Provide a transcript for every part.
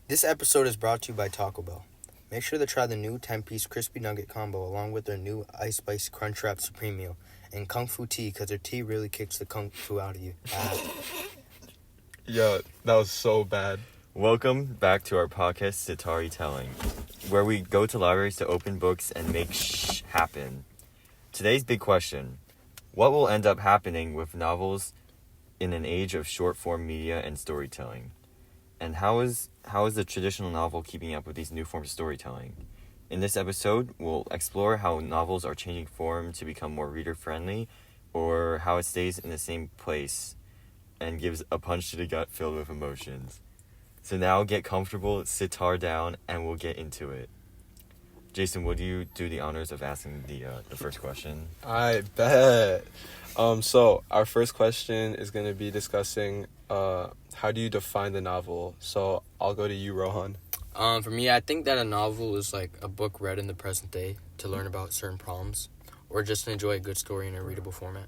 This episode is brought to you by Taco Bell. Make sure to try the new 10-piece crispy nugget combo along with their new Ice Spice Crunchwrap Supreme Meal and Kung Fu tea because their tea really kicks the Kung Fu out of you. Yo, that was so bad. Welcome back to our podcast, Sitari Telling, where we go to libraries to open books and make happen. Today's big question: what will end up happening with novels in an age of short-form media and storytelling? And how is the traditional novel keeping up with these new forms of storytelling? In this episode, we'll explore how novels are changing form to become more reader-friendly, or how it stays in the same place and gives a punch to the gut filled with emotions. So now get comfortable, sitar down, and we'll get into it. Jason, would you do the honors of asking the first question? I bet. So our first question is going to be discussing how do you define the novel? So I'll go to you, Rohan. For me, I think that a novel is like a book read in the present day to learn about certain problems or just to enjoy a good story in a readable format.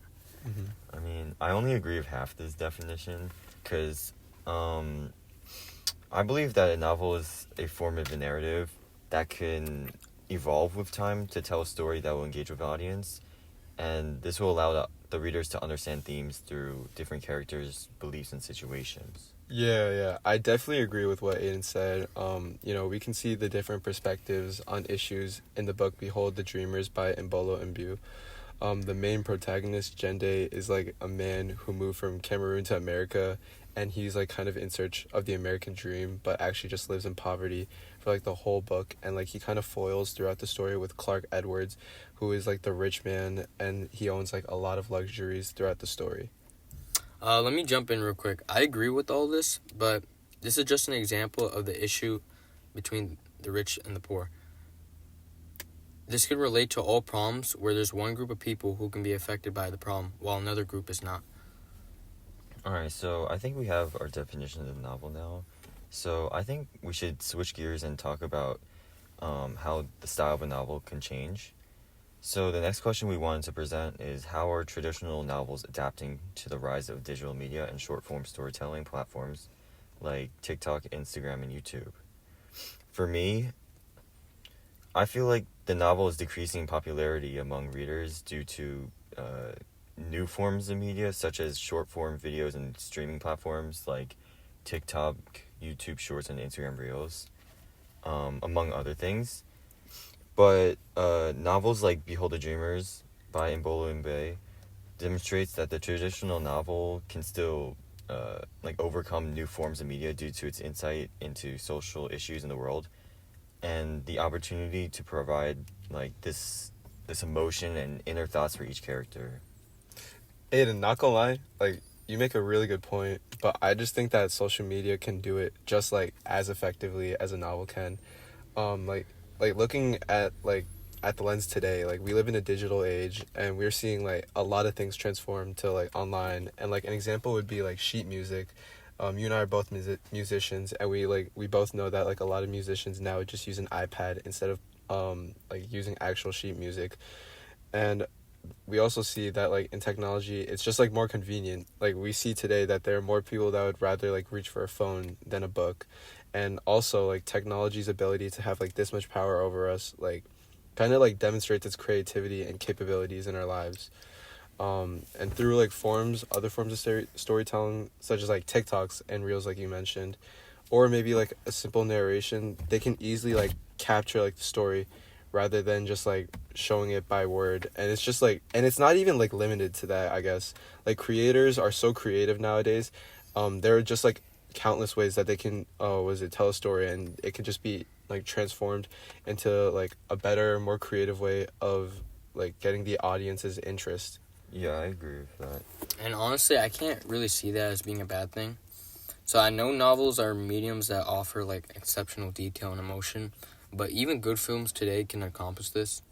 Mm-hmm. I mean, I only agree with half this definition because I believe that a novel is a form of a narrative that can evolve with time to tell a story that will engage with the audience, and this will allow the readers to understand themes through different characters' beliefs and situations. Yeah. I definitely agree with what Aiden said. We can see the different perspectives on issues in the book Behold the Dreamers by Mbolo Mbu. The main protagonist, Jende, is like a man who moved from Cameroon to America, and he's like kind of in search of the American dream, but actually just lives in poverty for like the whole book. And like he kind of foils throughout the story with Clark Edwards, who is like the rich man, and he owns like a lot of luxuries throughout the story. Let me jump in real quick. I agree with all this, but this is just an example of the issue between the rich and the poor. This could relate to all problems where there's one group of people who can be affected by the problem while another group is not. Alright, so I think we have our definition of the novel now. So I think we should switch gears and talk about how the style of a novel can change. So the next question we wanted to present is how are traditional novels adapting to the rise of digital media and short-form storytelling platforms like TikTok, Instagram, and YouTube? For me, I feel like the novel is decreasing in popularity among readers due to new forms of media such as short-form videos and streaming platforms like TikTok, YouTube Shorts, and Instagram Reels, among other things. But novels like Behold the Dreamers by Mbolo Mbe demonstrates that the traditional novel can still overcome new forms of media due to its insight into social issues in the world and the opportunity to provide like this emotion and inner thoughts for each character. Aiden, not gonna lie, like you make a really good point, but I just think that social media can do it just like as effectively as a novel can. Like looking at the lens today, like we live in a digital age and we're seeing like a lot of things transform to like online, and like an example would be like sheet music. You and I are both musicians, and we both know that like a lot of musicians now just use an iPad instead of using actual sheet music. And we also see that like in technology it's just like more convenient. Like we see today that there are more people that would rather like reach for a phone than a book. And also like technology's ability to have like this much power over us like kind of like demonstrates its creativity and capabilities in our lives. And through like other forms of storytelling such as like TikToks and Reels like you mentioned, or maybe like a simple narration, they can easily like capture like the story rather than just like showing it by word. And it's just like, and it's not even like limited to that, I guess. Like creators are so creative nowadays. There are just like countless ways that they can tell a story, and it can just be like transformed into like a better, more creative way of like getting the audience's interest. Yeah, I agree with that. And honestly, I can't really see that as being a bad thing. So I know novels are mediums that offer like exceptional detail and emotion, but even good films today can accomplish this.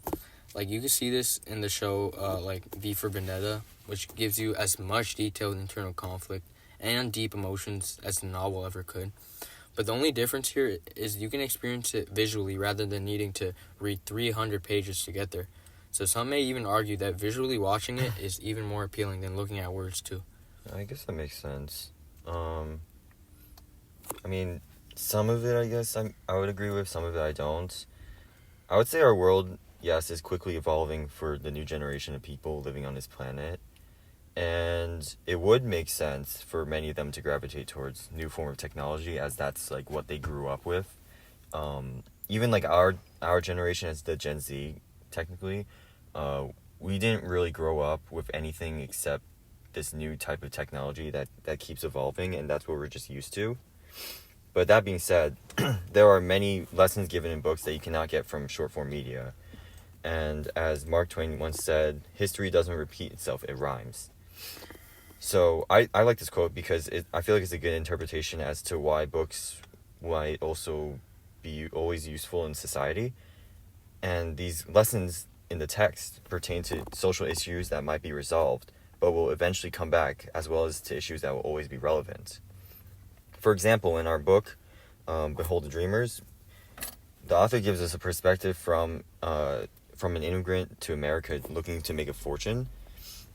Like you can see this in the show like V for Vendetta, which gives you as much detailed internal conflict and deep emotions as the novel ever could. But the only difference here is you can experience it visually rather than needing to read 300 pages to get there. So some may even argue that visually watching it is even more appealing than looking at words too. I guess that makes sense. I mean, Some of it, I guess, I would agree with. Some of it, I don't. I would say our world, yes, is quickly evolving for the new generation of people living on this planet. And it would make sense for many of them to gravitate towards new form of technology, as that's like what they grew up with. Even like our generation as the Gen Z, technically, we didn't really grow up with anything except this new type of technology that keeps evolving, and that's what we're just used to. But that being said, there are many lessons given in books that you cannot get from short form media. And as Mark Twain once said, history doesn't repeat itself, it rhymes. So I like this quote because I feel like it's a good interpretation as to why books might also be always useful in society. And these lessons in the text pertain to social issues that might be resolved, but will eventually come back, as well as to issues that will always be relevant. For example, in our book, Behold the Dreamers, the author gives us a perspective from an immigrant to America looking to make a fortune.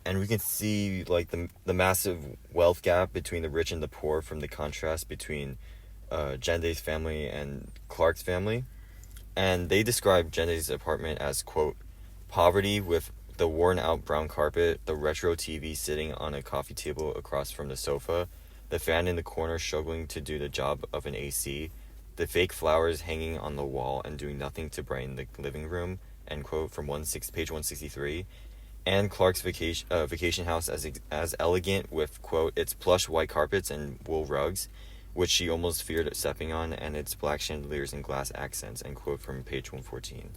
And we can see like the massive wealth gap between the rich and the poor from the contrast between Jende's family and Clark's family. And they describe Jende's apartment as, quote, poverty with the worn out brown carpet, the retro TV sitting on a coffee table across from the sofa, the fan in the corner struggling to do the job of an AC, the fake flowers hanging on the wall and doing nothing to brighten the living room, end quote, from page 163. And Clark's vacation house as elegant with, quote, its plush white carpets and wool rugs, which she almost feared stepping on, and its black chandeliers and glass accents, end quote, from page 114.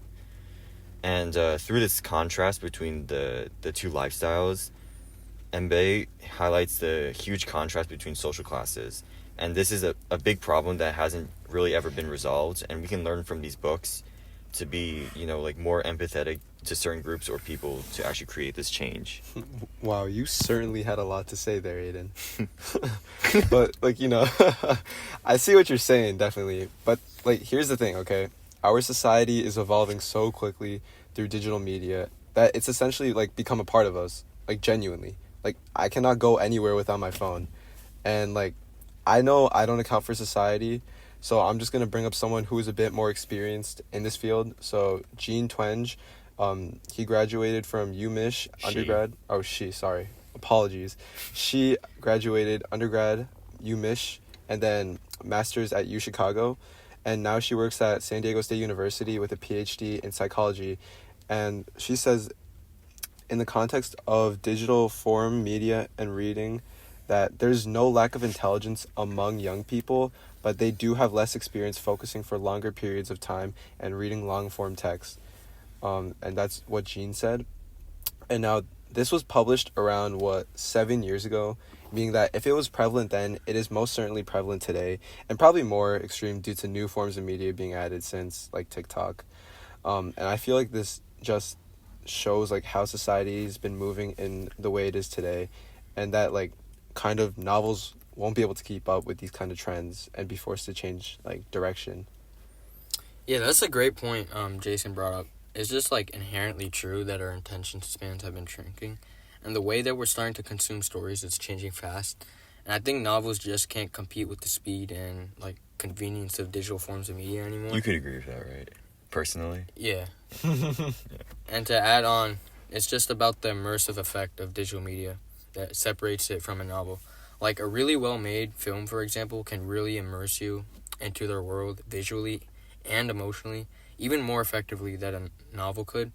And through this contrast between the two lifestyles, Mbe highlights the huge contrast between social classes. And this is a big problem that hasn't really ever been resolved, and we can learn from these books to be, like more empathetic to certain groups or people to actually create this change. Wow, you certainly had a lot to say there, Aiden. But, I see what you're saying, definitely. But, here's the thing, okay? Our society is evolving so quickly through digital media that it's essentially, become a part of us. Genuinely. I cannot go anywhere without my phone. And, I know I don't account for society, so I'm just going to bring up someone who is a bit more experienced in this field. So, Jean Twenge, he graduated from UMich undergrad. Oh, sorry. Apologies. She graduated undergrad, UMich, and then master's at UChicago. And now she works at San Diego State University with a PhD in psychology. And she says, in the context of digital form, media, and reading, that there's no lack of intelligence among young people, but they do have less experience focusing for longer periods of time and reading long-form text. And that's what Jean said. And now, this was published around, 7 years ago, meaning that if it was prevalent then, it is most certainly prevalent today, and probably more extreme due to new forms of media being added since, TikTok. And I feel like this just shows, how society's been moving in the way it is today, and that, kind of novels won't be able to keep up with these kind of trends and be forced to change, direction. Yeah, that's a great point Jason brought up. It's just, inherently true that our attention spans have been shrinking. And the way that we're starting to consume stories is changing fast. And I think novels just can't compete with the speed and, convenience of digital forms of media anymore. You could agree with that, right? Personally? Yeah. And to add on, it's just about the immersive effect of digital media that separates it from a novel. A really well-made film, for example, can really immerse you into their world visually and emotionally, even more effectively than a novel could.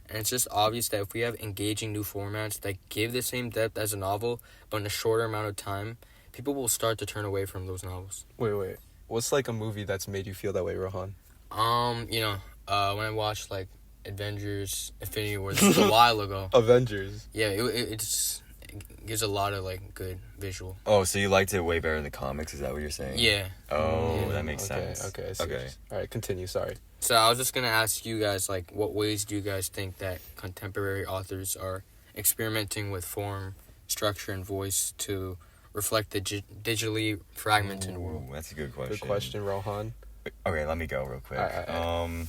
And it's just obvious that if we have engaging new formats that give the same depth as a novel, but in a shorter amount of time, people will start to turn away from those novels. Wait. What's, a movie that's made you feel that way, Rohan? When I watched, Avengers Infinity War, this was a while ago. Avengers? Yeah, it gives a lot of, good visual. Oh, so you liked it way better than the comics, is that what you're saying? Yeah. Oh, Yeah. that makes sense. Okay. Okay. All right, continue, sorry. So I was just going to ask you guys, what ways do you guys think that contemporary authors are experimenting with form, structure, and voice to reflect the digitally fragmented world? That's a good question. Good question, Rohan. Okay, let me go real quick. All right.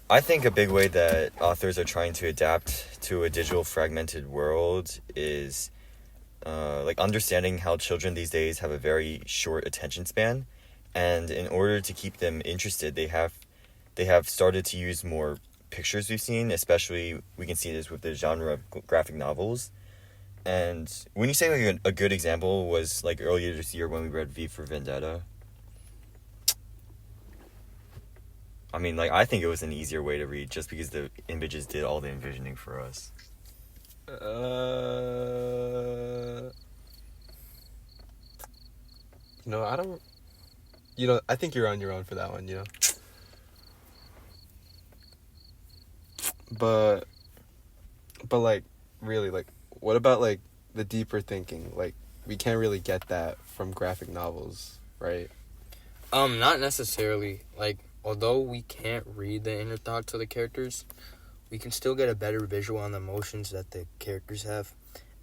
I think a big way that authors are trying to adapt to a digital fragmented world is understanding how children these days have a very short attention span, And in order to keep them interested, they have started to use more pictures we've seen, especially we can see this with the genre of graphic novels. And when you say like a good example was like earlier this year when we read V for Vendetta. I mean, like, I think it was an easier way to read just because the images did all the envisioning for us. I don't. I think you're on your own for that one. But like, really, like, what about like the deeper thinking? Like, we can't really get that from graphic novels, right? Not necessarily. Like, although we can't read the inner thoughts of the characters, we can still get a better visual on the emotions that the characters have.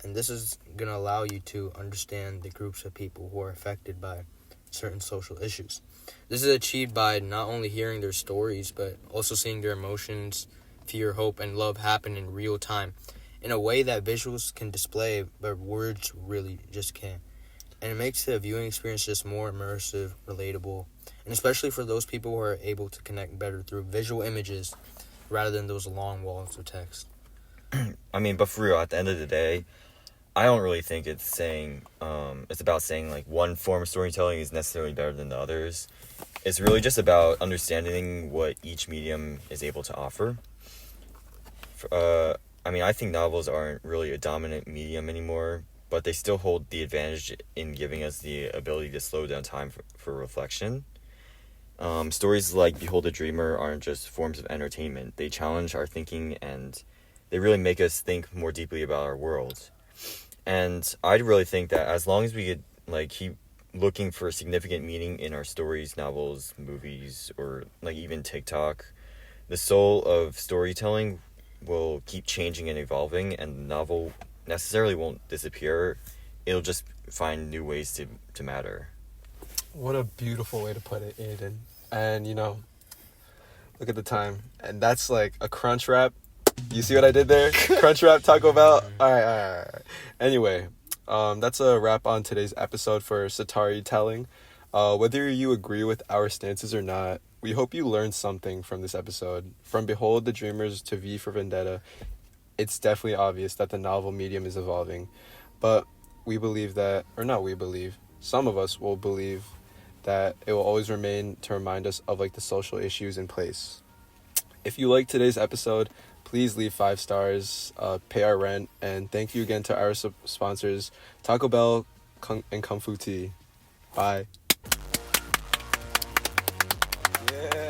And this is going to allow you to understand the groups of people who are affected by certain social issues. This is achieved by not only hearing their stories, but also seeing their emotions, fear, hope, and love happen in real time in a way that visuals can display, but words really just can't. And it makes the viewing experience just more immersive, relatable, and especially for those people who are able to connect better through visual images rather than those long walls of text. I mean, but for real, at the end of the day, I don't really think it's saying, it's about saying like one form of storytelling is necessarily better than the others. It's really just about understanding what each medium is able to offer. I mean, I think novels aren't really a dominant medium anymore, but they still hold the advantage in giving us the ability to slow down time for reflection. Stories like Behold a Dreamer aren't just forms of entertainment. They challenge our thinking and they really make us think more deeply about our world. And I really think that as long as we could like keep looking for significant meaning in our stories, novels, movies, or like even TikTok, the soul of storytelling will keep changing and evolving, and the novel necessarily won't disappear. It'll just find new ways to matter. What a beautiful way to put it, Aiden. And look at the time, and that's like a crunch wrap. You see what I did there? Crunch wrap, Taco Bell. All right. Anyway, that's a wrap on today's episode for Satari Telling. Whether you agree with our stances or not, we hope you learned something from this episode. From Behold the Dreamers to V for Vendetta, it's definitely obvious that the novel medium is evolving. But we believe that, or not we believe, some of us will believe that it will always remain to remind us of like the social issues in place. If you liked today's episode, please leave 5 stars, pay our rent, and thank you again to our sponsors, Taco Bell and Kung Fu Tea. Bye. Yeah.